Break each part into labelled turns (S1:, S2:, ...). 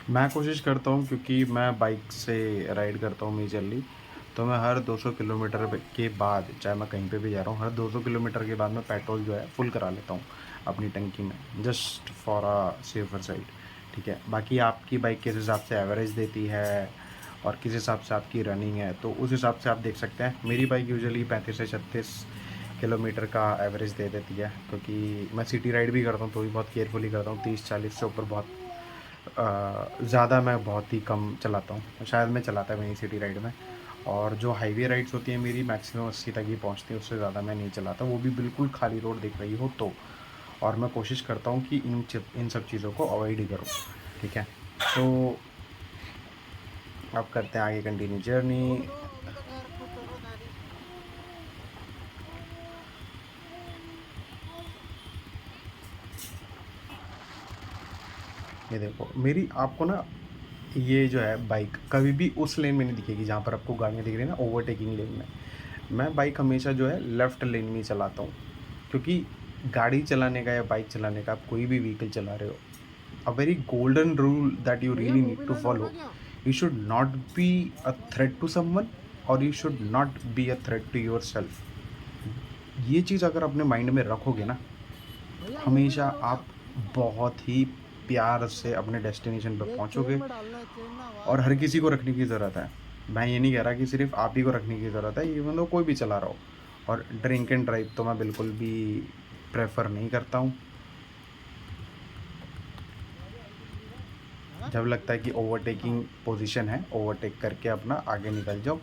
S1: मैं कोशिश करता हूँ, क्योंकि मैं बाइक से राइड करता हूँ मेजरली, तो मैं हर 200 किलोमीटर के बाद, चाहे मैं कहीं पे भी जा रहा हूँ, हर 200 किलोमीटर के बाद मैं पेट्रोल जो है फुल करा लेता हूँ अपनी टंकी में, just for a safer side. ठीक है, बाकी आपकी बाइक किस हिसाब से एवरेज देती है और किस हिसाब से आपकी रनिंग है, तो उस हिसाब से आप देख सकते हैं। मेरी बाइक यूजुअली 35 से 36 किलोमीटर का एवरेज दे देती है, क्योंकि मैं सिटी राइड भी करता हूँ तो भी बहुत केयरफुली करता हूँ। 30-40 से ऊपर बहुत ज़्यादा मैं बहुत ही कम चलाता हूँ, शायद मैं चलाता भी नहीं सिटी राइड में। और जो हाईवे राइड्स होती हैं मेरी मैक्सिमम 80 तक ही पहुँचती है, उससे ज़्यादा मैं नहीं चलाता, वो भी बिल्कुल खाली रोड दिख रही हो तो। और मैं कोशिश करता हूँ कि इन सब चीज़ों को अवॉइड ही करूँ। ठीक है, तो अब करते हैं आगे कंटिन्यू जर्नी। ये देखो मेरी, आपको ना ये जो है बाइक कभी भी उस लेन में नहीं दिखेगी जहाँ पर आपको गाड़ियाँ दिख रही है ना, ओवरटेकिंग लेन में। मैं बाइक हमेशा जो है लेफ़्ट लेन में ही चलाता हूँ, क्योंकि गाड़ी चलाने का या बाइक चलाने का, आप कोई भी व्हीकल चला रहे हो, a very golden rule that you really need to follow, you should not be a threat to someone, और you should not be a threat to yourself. ये चीज़ अगर अपने माइंड में रखोगे ना, हमेशा आप बहुत ही प्यार से अपने डेस्टिनेशन पे पहुंचोगे। और हर किसी को रखने की ज़रूरत है, मैं ये नहीं कह रहा कि सिर्फ आप ही को रखने की ज़रूरत है, इवन दो कोई भी चला रहा हो। और ड्रिंक एंड ड्राइव तो मैं बिल्कुल भी प्रेफर नहीं करता हूँ। जब लगता है कि ओवरटेकिंग पोजीशन है, ओवरटेक करके अपना आगे निकल जाओ।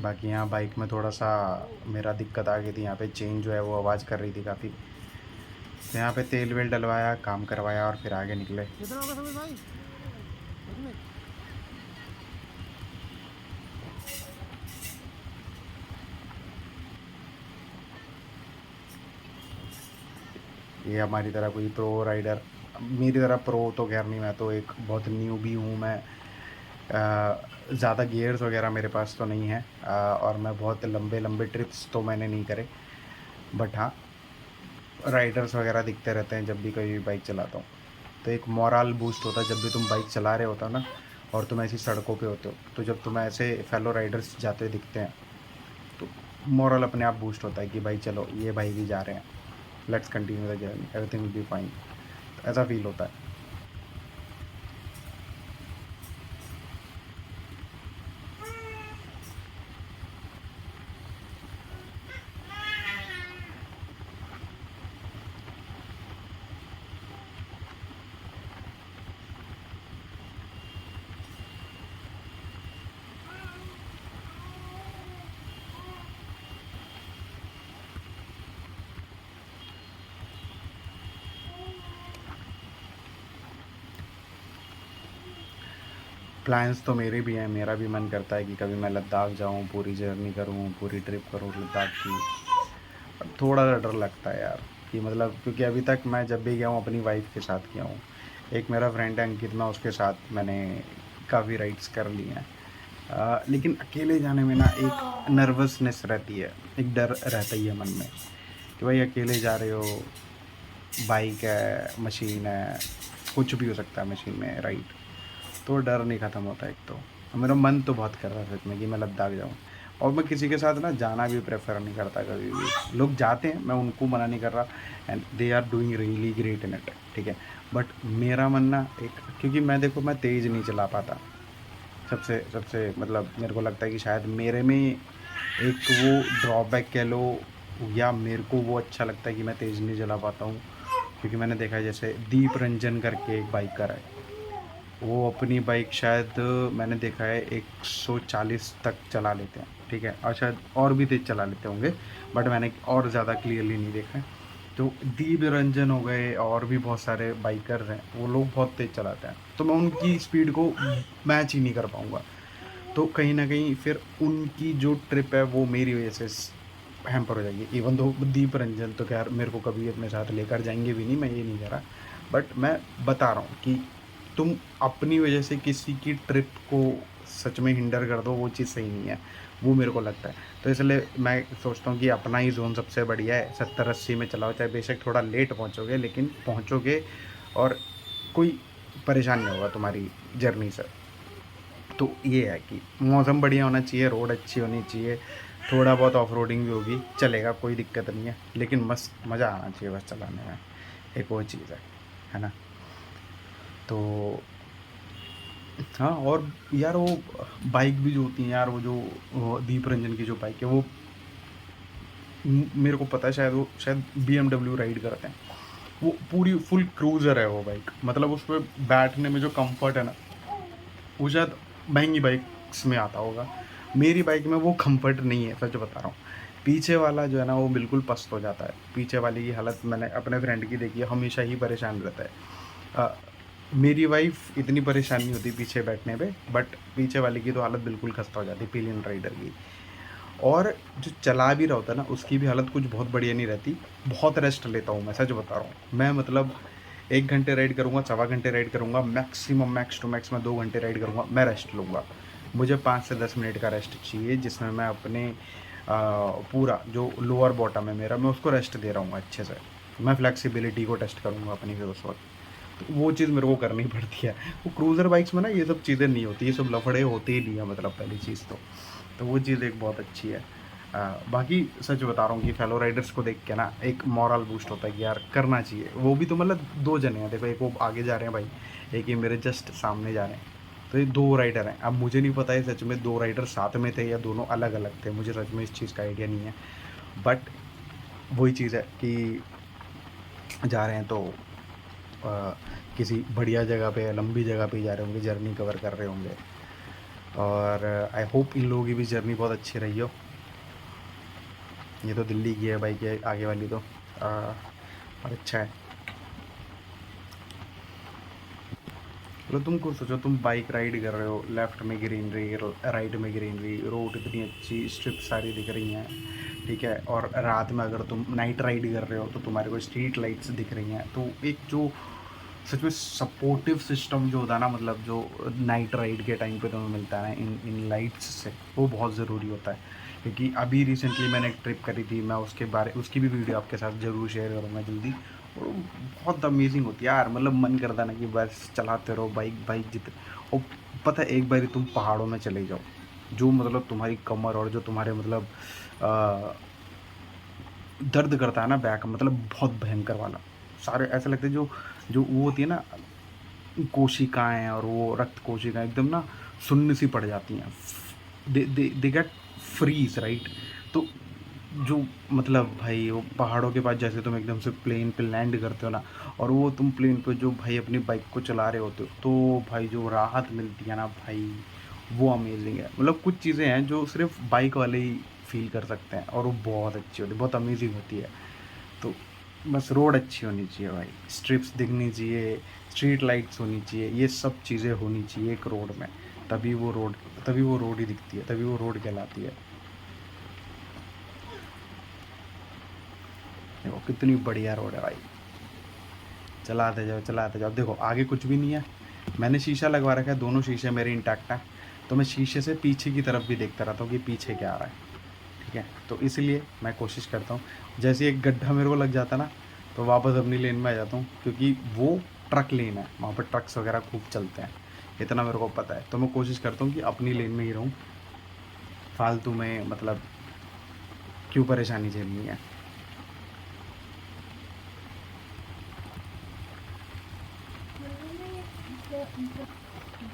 S1: बाकी यहाँ बाइक में थोड़ा सा मेरा दिक्कत आ गई थी, यहाँ पे चेन जो है वो आवाज़ कर रही थी काफ़ी, तो यहाँ पे तेल वेल डलवाया, काम करवाया और फिर आगे निकले।
S2: कितना होगा समीर भाई? कितने?
S1: ये हमारी तरह कोई प्रो राइडर, मेरी तरह प्रो तो खैर नहीं, मैं तो एक बहुत न्यू भी हूँ। मैं ज़्यादा गियर्स वगैरह मेरे पास तो नहीं है, और मैं बहुत लंबे लंबे ट्रिप्स तो मैंने नहीं करे। बट हाँ, राइडर्स वगैरह दिखते रहते हैं जब भी कोई बाइक चलाता हूँ, तो एक मोरल बूस्ट होता है जब भी तुम बाइक चला रहे होता ना, और तुम ऐसी सड़कों पे होते हो, तो जब तुम्हें ऐसे फेलो राइडर्स जाते हुए दिखते हैं, तो मोरल अपने आप बूस्ट होता है कि भाई चलो ये भाई भी जा रहे हैं, let's continue the journey, everything will be fine. ऐसा फील होता है। प्लान्स तो मेरे भी हैं, मेरा भी मन करता है कि कभी मैं लद्दाख जाऊँ, पूरी जर्नी करूँ, पूरी ट्रिप करूँ लद्दाख की। पर थोड़ा सा डर लगता है यार, कि मतलब क्योंकि अभी तक मैं जब भी गया हूँ अपनी वाइफ के साथ गया हूँ। एक मेरा फ्रेंड है अंकित, मैं उसके साथ मैंने काफ़ी राइड्स कर ली हैं। लेकिन अकेले जाने में ना एक नर्वसनेस रहती है, एक डर रहता ही है मन में, कि भाई अकेले जा रहे हो, बाइक है, मशीन है, कुछ भी हो सकता है मशीन में, राइड। तो डर नहीं ख़त्म होता एक तो। और मेरा मन तो बहुत कर रहा है सच में कि मैं लद्दाख जाऊँ, और मैं किसी के साथ ना जाना भी प्रेफर नहीं करता कभी भी। लोग जाते हैं, मैं उनको मना नहीं कर रहा, and they are doing really great in it, ठीक है। बट मेरा मन ना एक, क्योंकि मैं देखो मैं तेज़ नहीं चला पाता, सबसे सबसे मतलब मेरे को लगता है कि शायद मेरे में एक वो ड्रॉबैक कह लो, या मेरे को वो अच्छा लगता है कि मैं तेज़ नहीं चला पाता हूँ। क्योंकि मैंने देखा है जैसे दीप रंजन करके एक बाइकर है, वो अपनी बाइक शायद मैंने देखा है 140 तक चला लेते हैं, ठीक है, और शायद और भी तेज़ चला लेते होंगे, बट मैंने और ज़्यादा क्लियरली नहीं देखा है। तो दीप रंजन हो गए और भी बहुत सारे बाइकर्स हैं, वो लोग बहुत तेज़ चलाते हैं, तो मैं उनकी स्पीड को मैच ही नहीं कर पाऊँगा। तो कहीं ना कहीं फिर उनकी जो ट्रिप है वो मेरी वजह से हैम्पर हो जाएगी। इवन दो दीप रंजन तो खैर मेरे को कभी अपने साथ लेकर जाएंगे भी नहीं, मैं ये नहीं कह रहा, बट मैं बता रहा हूँ कि तुम अपनी वजह से किसी की ट्रिप को सच में हिंडर कर दो, वो चीज़ सही नहीं है। वो मेरे को लगता है। तो इसलिए मैं सोचता हूँ कि अपना ही ज़ोन सबसे बढ़िया है, 70-80 में चलाओ, चाहे बेशक थोड़ा लेट पहुँचोगे लेकिन पहुँचोगे और कोई परेशानी नहीं होगा तुम्हारी जर्नी से। तो ये है कि मौसम बढ़िया होना चाहिए, रोड अच्छी होनी चाहिए, थोड़ा बहुत ऑफ रोडिंग भी होगी, चलेगा, कोई दिक्कत नहीं है, लेकिन मस्त मज़ा आना चाहिए बस चलाने में, एक वो चीज़ है ना? तो हाँ, और यार वो बाइक भी जो होती हैं यार, वो दीप रंजन की जो बाइक है वो मेरे को पता है, शायद BMW राइड करते हैं। वो पूरी फुल क्रूज़र है वो बाइक, मतलब उस पर बैठने में जो कंफर्ट है ना, वो शायद महंगी बाइक्स में आता होगा। मेरी बाइक में वो कंफर्ट नहीं है, सच बता रहा हूँ। पीछे वाला जो है ना वो बिल्कुल पस्त हो जाता है। पीछे वाली की हालत मैंने अपने फ्रेंड की देखी है, हमेशा ही परेशान रहता है। मेरी वाइफ इतनी परेशान नहीं होती पीछे बैठने पे, बट पीछे वाले की तो हालत बिल्कुल खस्ता हो जाती है, पिलियन राइडर की। और जो चला भी रहा होता है ना, उसकी भी हालत कुछ बहुत बढ़िया नहीं रहती। बहुत रेस्ट लेता हूँ मैं, सच बता रहा हूँ मैं, मतलब 1 घंटे राइड करूँगा, सवा घंटे राइड करूँगा, मैक्सिमम मैक्स टू मैक्स मैं 2 घंटे राइड करूँगा, मैं रेस्ट लूँगा। मुझे 5 से 10 मिनट का रेस्ट चाहिए, जिसमें मैं अपने पूरा जो लोअर बॉटम है मेरा, मैं उसको रेस्ट दे रहा हूँ अच्छे से। मैं फ्लेक्सिबिलिटी को टेस्ट करूँगा अपनी फिर उस वक्त। तो वो चीज़ मेरे को करनी पड़ती है। वो क्रूज़र बाइक्स में ना ये सब चीज़ें नहीं होती, ये सब लफड़े होते ही नहीं है, मतलब पहली चीज़ तो वो चीज़ एक बहुत अच्छी है। बाकी सच बता रहा हूँ कि फेलो राइडर्स को देख के ना एक मॉरल बूस्ट होता है कि यार करना चाहिए। वो भी तो मतलब 2 जने हैं, देखो, एक वो आगे जा रहे हैं भाई, एक ये मेरे जस्ट सामने जा रहे हैं। तो ये 2 राइडर हैं। अब मुझे नहीं पता है सच में 2 राइडर साथ में थे या दोनों अलग-अलग थे, मुझे सच में इस चीज़ का आइडिया नहीं है। बट वही चीज़ है कि जा रहे हैं तो अ, किसी बढ़िया जगह पे, लंबी जगह पे जा रहे होंगे, जर्नी कवर कर रहे होंगे। और आई होप इन लोगों की भी जर्नी बहुत अच्छी रही हो। ये तो दिल्ली की है बाइक है आगे वाली तो, और अच्छा है। मतलब तुम खुद सोचो, तुम बाइक राइड कर रहे हो, लेफ्ट में ग्रीनरी, राइट में ग्रीनरी, रोड इतनी अच्छी, स्ट्रिप सारी दिख रही हैं, ठीक है। और रात में अगर तुम नाइट राइड कर रहे हो तो तुम्हारे को स्ट्रीट लाइट्स दिख रही हैं। तो एक जो सच में सपोर्टिव सिस्टम जो होता है ना, मतलब जो नाइट राइड के टाइम पे तुम्हें मिलता है ना इन लाइट्स से, वो बहुत ज़रूरी होता है। क्योंकि अभी रिसेंटली मैंने एक ट्रिप करी थी, मैं उसकी भी वीडियो आपके साथ ज़रूर शेयर करूँगा जल्दी। और वो बहुत अमेजिंग होती है यार, मतलब मन करता है ना कि बस चलाते रहो बाइक बाइक जितने। और पता है, एक बार तुम पहाड़ों में चले जाओ, जो मतलब तुम्हारी कमर और जो तुम्हारे मतलब अ, दर्द करता है ना बैक, मतलब बहुत भयंकर वाला, सारे ऐसा लगता है जो जो वो होती है ना कोशिकाएं, और वो रक्त कोशिकाएं एकदम ना सुन्न सी पड़ जाती हैं, दे गेट फ्रीज, राइट। तो जो मतलब भाई वो पहाड़ों के पास जैसे तुम एकदम से प्लेन पे लैंड करते हो ना, और वो तुम प्लेन पे जो भाई अपनी बाइक को चला रहे होते हो, तो भाई जो राहत मिलती है ना भाई, वो अमेजिंग है। मतलब कुछ चीज़ें हैं जो सिर्फ बाइक वाले ही फील कर सकते हैं, और वो बहुत अच्छी होती है, बहुत अमेजिंग होती है। तो बस रोड अच्छी होनी चाहिए भाई, स्ट्रिप्स दिखनी चाहिए, स्ट्रीट लाइट्स होनी चाहिए, ये सब चीज़ें होनी चाहिए एक रोड में, तभी वो रोड तभी वो रोड ही दिखती है, तभी वो रोड कहलाती है। देखो कितनी बढ़िया रोड है भाई, चलाते जाओ चलाते जाओ। देखो आगे कुछ भी नहीं है, मैंने शीशा लगवा रखा है, दोनों शीशे मेरे इंटैक्ट हैं, तो मैं शीशे से पीछे की तरफ भी देखता रहता हूँ कि पीछे क्या आ रहा है, ठीक है। तो इसलिए मैं कोशिश करता हूँ, जैसे एक गड्ढा मेरे को लग जाता ना, तो वापस अपनी लेन में आ जाता हूँ, क्योंकि वो ट्रक लेन है, वहाँ पर ट्रक्स वगैरह खूब चलते हैं, इतना मेरे को पता है। तो मैं कोशिश करता हूँ कि अपनी लेन में ही रहूँ, फालतू में मतलब क्यों परेशानी झेलनी है।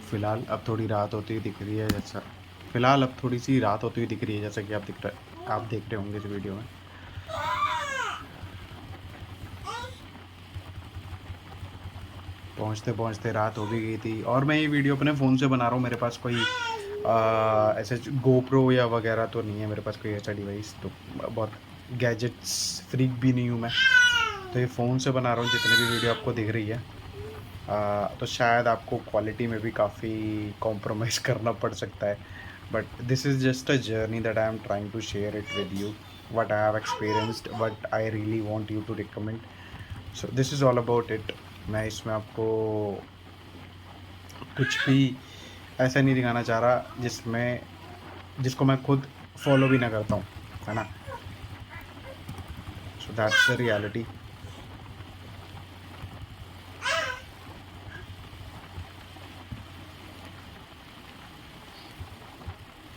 S1: फ़िलहाल अब थोड़ी रात होती हुई दिख रही है, जैसा फ़िलहाल अब थोड़ी सी रात होती हुई दिख रही है, जैसा कि आप देख रहे होंगे इस वीडियो में। पहुँचते पहुँचते रात हो भी गई थी, और मैं ये वीडियो अपने फ़ोन से बना रहा हूँ, मेरे पास कोई ऐसे गोप्रो या वगैरह तो नहीं है मेरे पास, कोई ऐसा डिवाइस, तो बहुत गैजेट्स फ्रीक भी नहीं हूँ मैं, तो ये फ़ोन से बना रहा हूँ जितनी भी वीडियो आपको दिख रही है। तो शायद आपको क्वालिटी में भी काफ़ी कॉम्प्रोमाइज़ करना पड़ सकता है, but this is just a journey that I am trying to share it with you, what I have experienced, what I really want you to recommend. So this is all about it. मैं इसमें आपको कुछ भी ऐसा नहीं दिखाना चाह रहा जिसको मैं खुद फॉलो भी ना करता हूँ, है ना। So that's the reality.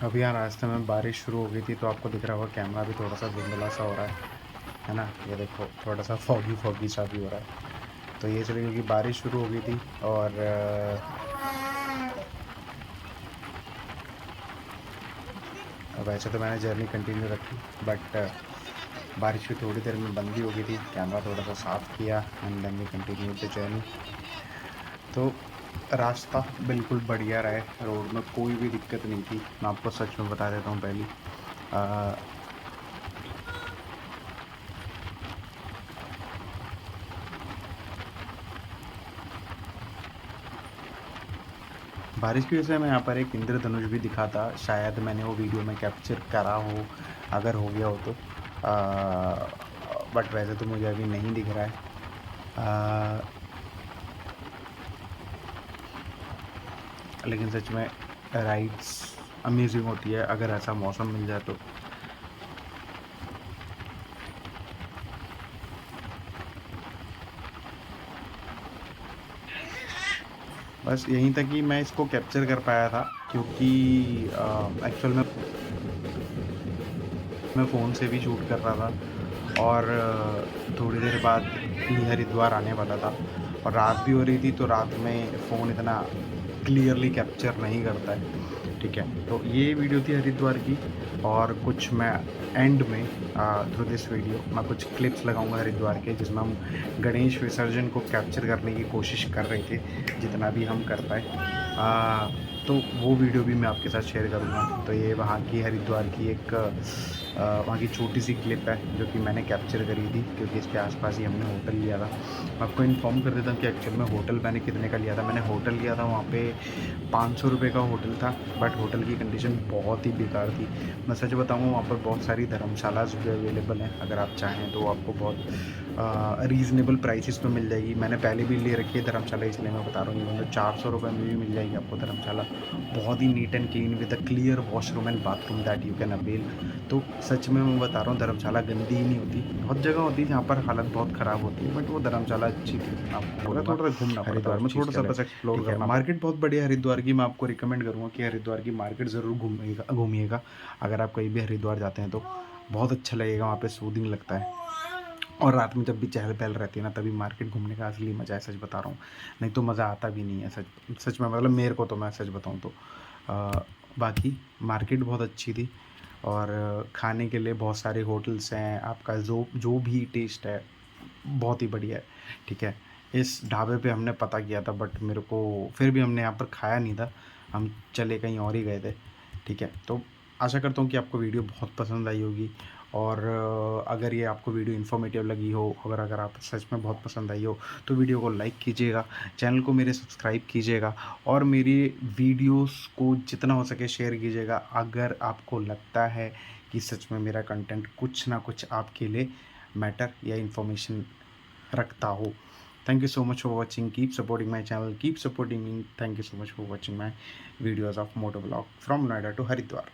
S1: अभी यहाँ रास्ते में बारिश शुरू हो गई थी, तो आपको दिख रहा होगा कैमरा भी थोड़ा सा धुंधला सा हो रहा है ना। ये देखो थोड़ा सा फॉगी फॉगी सा भी हो रहा है। तो ये चलिए, क्योंकि बारिश शुरू हो गई थी और वैसे तो मैंने जर्नी कंटिन्यू रखी, बट बारिश भी थोड़ी देर में बंद भी हो गई थी। कैमरा थोड़ा सा साफ़ किया and then we continue the journey. तो रास्ता बिल्कुल बढ़िया रहा है, रोड में कोई भी दिक्कत नहीं थी। मैं आपको सच में बता देता हूँ पहली बारिश की वजह से मैं यहाँ पर एक इंद्रधनुष भी दिखा था, शायद मैंने वो वीडियो में कैप्चर करा हो, अगर हो गया हो तो। बट वैसे तो मुझे अभी नहीं दिख रहा है। लेकिन सच में राइड्स अमेजिंग होती है अगर ऐसा मौसम मिल जाए तो। बस यहीं तक ही मैं इसको कैप्चर कर पाया था, क्योंकि एक्चुअल में मैं फ़ोन से भी शूट कर रहा था और थोड़ी देर बाद ही हरिद्वार आने वाला था और रात भी हो रही थी, तो रात में फ़ोन इतना क्लियरली कैप्चर नहीं करता है, ठीक है। तो ये वीडियो थी हरिद्वार की, और कुछ मैं एंड में थ्रू दिस वीडियो मैं कुछ क्लिप्स लगाऊंगा हरिद्वार के, जिसमें हम गणेश विसर्जन को कैप्चर करने की कोशिश कर रहे थे जितना भी हम कर पाए। तो वो वीडियो भी मैं आपके साथ शेयर करूँगा। तो ये वहाँ की हरिद्वार की एक वहाँ की छोटी सी क्लिप है जो कि मैंने कैप्चर करी थी, क्योंकि इसके आसपास ही हमने होटल लिया था। मैं आपको इन्फॉर्म कर देता हूँ कि एक्चुअल में होटल मैंने कितने का लिया था। मैंने होटल लिया था वहाँ पे 500 रुपये का होटल था, बट होटल की कंडीशन बहुत ही बेकार थी। मैं सच बताऊँ, वहाँ पर बहुत सारी धर्मशालाज भी अवेलेबल हैं, अगर आप चाहें तो आपको बहुत रीज़नेबल प्राइसेस में मिल जाएगी। मैंने पहले भी ले रखी है धर्मशाला, इसलिए मैं बता रहा हूँ। मतलब 400 रुपये में भी मिल जाएगी आपको धर्मशाला, बहुत ही neat and clean with a clear washroom and bathroom that you can avail. तो सच में मैं बता रहा हूँ, धर्मशाला गंदी ही नहीं होती। बहुत जगह होती है जहाँ पर हालत बहुत ख़राब होती है, बट वो धर्मशाला अच्छी थी। आपको बोला थोड़ा सा घूमना पड़ता है हरिद्वार में, थोड़ा सा बस एक्सप्लोर करना। मार्केट बहुत बढ़िया हरिद्वार की, मैं आपको रिकमेंड करूँगा कि हरिद्वार की मार्केट ज़रूर घूमिएगा अगर आप कहीं भी हरिद्वार जाते हैं तो। बहुत अच्छा लगेगा, वहाँ पे सूदिंग लगता है। और रात में जब भी चहल पहल रहती है ना, तभी मार्केट घूमने का असली मज़ा है, सच बता रहा हूँ। नहीं तो मज़ा आता भी नहीं है, सच सच में, मतलब मेरे को तो, मैं सच बताऊँ तो। बाकी मार्केट बहुत अच्छी थी, और खाने के लिए बहुत सारे होटल्स हैं। आपका जो जो भी टेस्ट है बहुत ही बढ़िया है, ठीक है। इस ढाबे पे हमने पता किया था, बट मेरे को फिर भी हमने यहाँ पर खाया नहीं था, हम चले कहीं और ही गए थे, ठीक है। तो आशा करता हूँ कि आपको वीडियो बहुत पसंद आई होगी, और अगर ये आपको वीडियो इन्फॉर्मेटिव लगी हो, अगर आप सच में बहुत पसंद आई हो, तो वीडियो को लाइक कीजिएगा, चैनल को मेरे सब्सक्राइब कीजिएगा, और मेरी वीडियोस को जितना हो सके शेयर कीजिएगा, अगर आपको लगता है कि सच में मेरा कंटेंट कुछ ना कुछ आपके लिए मैटर या इन्फॉर्मेशन रखता हो। Thank you so much for watching. Keep supporting my channel. Keep supporting me. Thank you so much for watching my videos of motovlog from Noida to Haridwar.